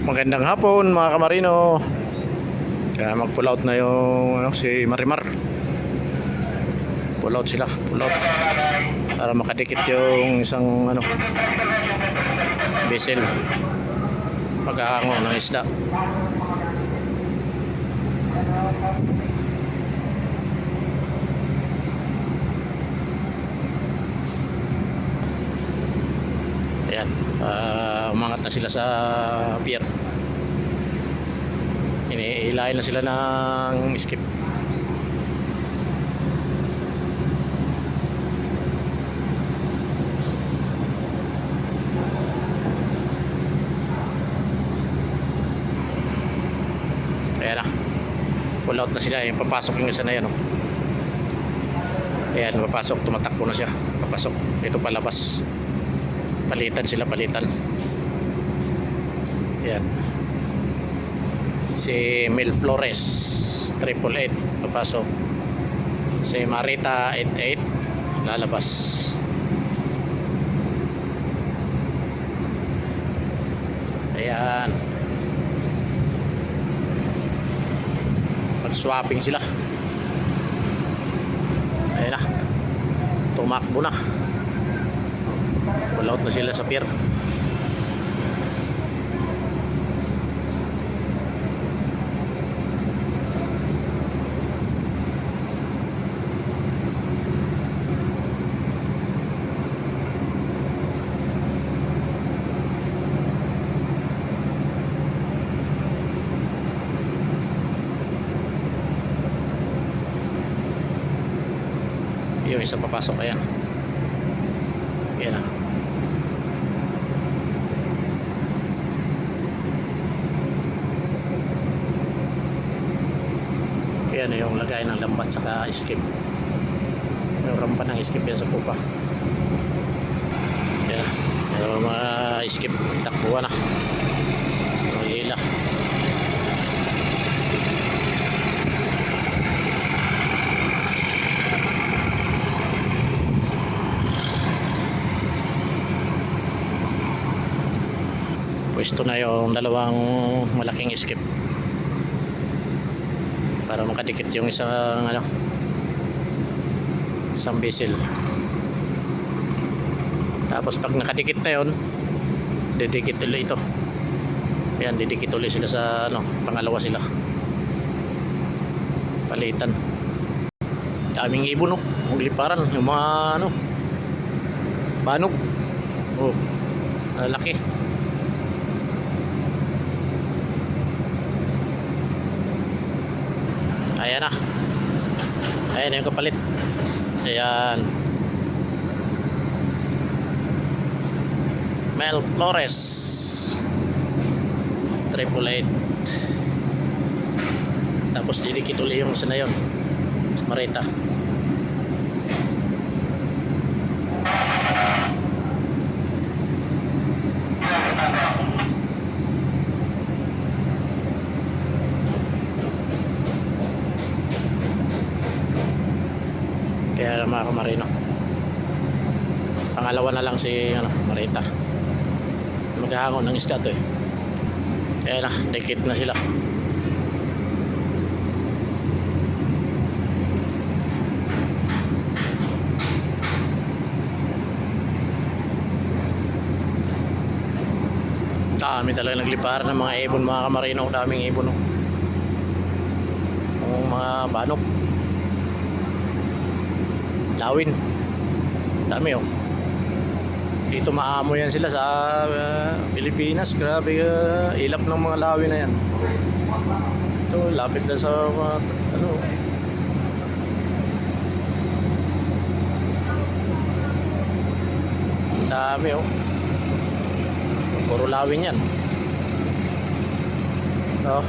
Magandang hapon mga kamarino. Kaya mag-pull out na yung si Marimar. Pull out sila, pull out para makadikit yung isang vessel pagkahango ng isda. Ayan, umangat na sila sa pier. Iniilayan na sila ng skip. Ayan na, pull out na sila. Ayan, papasok yung isa na yan, oh. Ayan, papasok, tumatakbo na siya. Papasok, ito palabas. Palitan sila, palitan. Ayan, si Mel Flores 888 papasok, si Marita 88 lalabas. Ayan, mag-swapping sila. Ayan na, tumakbo na, pull out na sila sa pier. Yung isa papasok. Ayan, ayan na. Ayan yung lagay ng lambat saka skip. Yung rampa ng skip yan sa pupa. Ayan, yung mga skip takbuhan na. Yung hila. Pwesto na yung dalawang malaking skip para makadikit yung isang vessel. Tapos pag nakadikit na yun, didikit ulit ito. Ayan, didikit ulit sila sa pangalawa sila. Palitan. Daming ibon, oh. Magliparan yung mga banog. Oh, laki. Ayan na. Ayan yung kapalit. Ayan, Mel Flores 888. Tapos didikit ulit yung isa na yun sa Marita. Kaya mga kamarino, pangalawa na lang si Marita. Maghahangon ng isda to, eh. Kaya na, dikit na sila. Dami talaga naglipar ng mga ibon mga kamarino. Daming ibon, oh. Yung mga banok, lawin, dami, oh. Dito maamo yan sila sa Pilipinas. Grabe, ilap ng mga lawin na yan. Ito, lapit lang sa dami, oh. Puro lawin yan, oh.